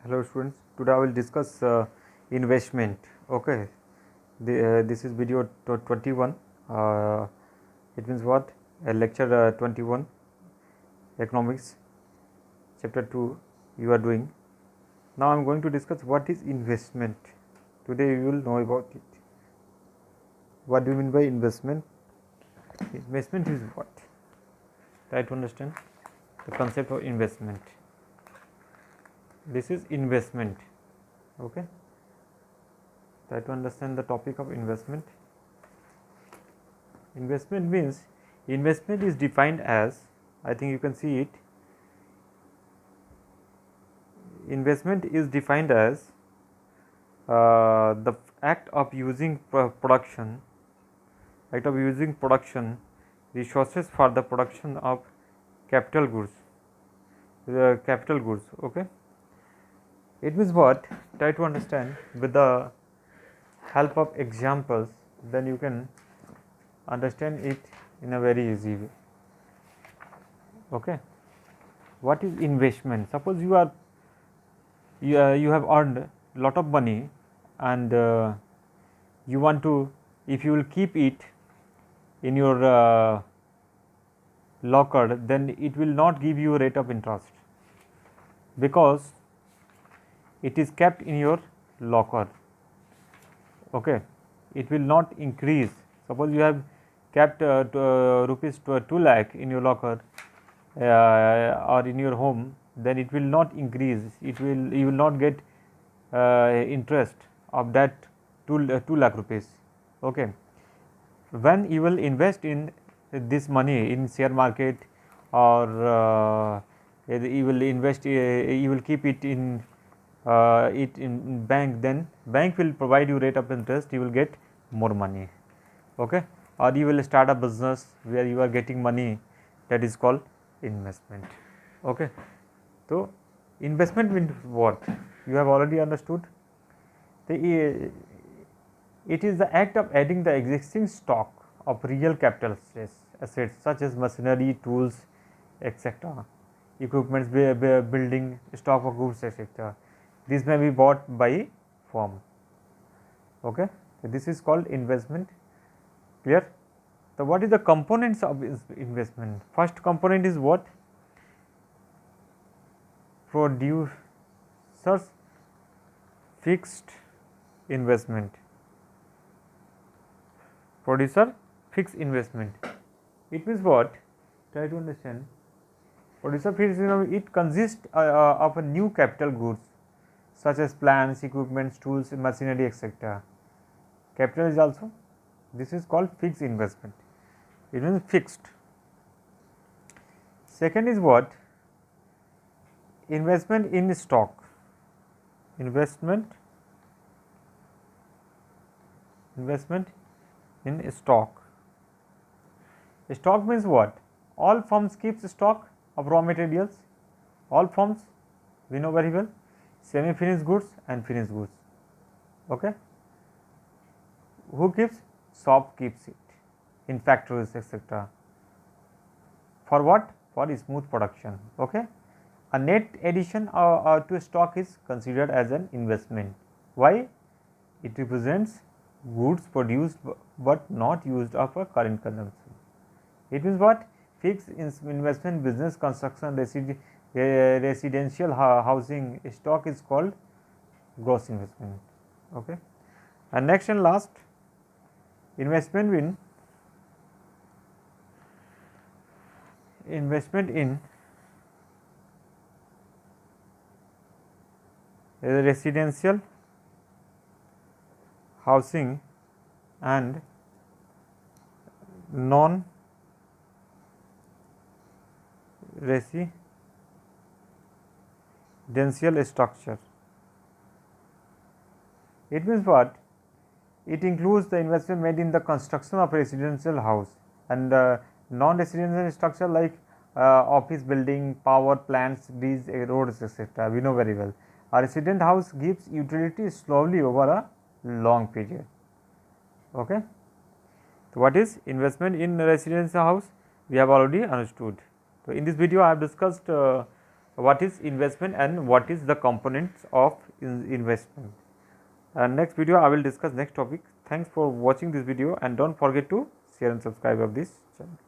Hello students, today I will discuss investment. Okay, this is video 21. It means what? Lecture 21, economics, chapter 2 you are doing. Now I am going to discuss what is investment. Today you will know about it. What do you mean by investment? Investment is what? Try to understand the concept of investment. This is investment. Okay. Try to understand the topic of investment. Investment means, investment is defined as, I think you can see it, investment is defined as the act of using production resources for the production of capital goods. Okay. It means what? Try to understand with the help of examples, then you can understand it in a very easy way. Okay. What is investment? Suppose you have earned lot of money and you want to, if you will keep it in your locker, then it will not give you a rate of interest because it is kept in your locker. Okay, it will not increase. Suppose you have kept rupees 2 lakh in your locker or in your home, then it will not increase. You will not get interest of that 2 lakh rupees. Okay, when you will invest in this money in share market or you will invest, you will keep it in bank, then bank will provide you rate of interest, you will get more money. Okay, or you will start a business where you are getting money, that is called investment. Okay, so investment means what? You have already understood. It is the act of adding the existing stock of real capital assets such as machinery, tools, etc., equipments, building, stock of goods, etc. This may be bought by firm. Okay, so this is called investment. Clear? So what is the components of investment? First component is what? Producers fixed investment. Producer fixed investment. It means what? Try to understand. Producer fixed investment, it consists of a new capital goods such as plants, equipments, tools, machinery, etc. Capital is also, this is called fixed investment. It means fixed. Second is what? Investment in stock. Investment in stock. Stock means what? All firms keep stock of raw materials. All firms, we know very well, semi-finished goods and finished goods. Okay. Who keeps? Shop keeps it in factories, etc. For what? For smooth production. Okay. A net addition to stock is considered as an investment. Why? It represents goods produced but not used of a current consumption. It means what? Fixed investment, business, construction, residential housing stock is called gross investment. Okay. And next and last, investment in residential housing and non-residential structure. It means what? It includes the investment made in the construction of a residential house and non-residential structure like office building, power plants, these roads, etc. We know very well. A resident house gives utility slowly over a long period. Okay. So what is investment in residential house? We have already understood. So in this video I have discussed what is investment and what is the components of investment. Next video I will discuss next topic. Thanks for watching this video and don't forget to share and subscribe of this channel.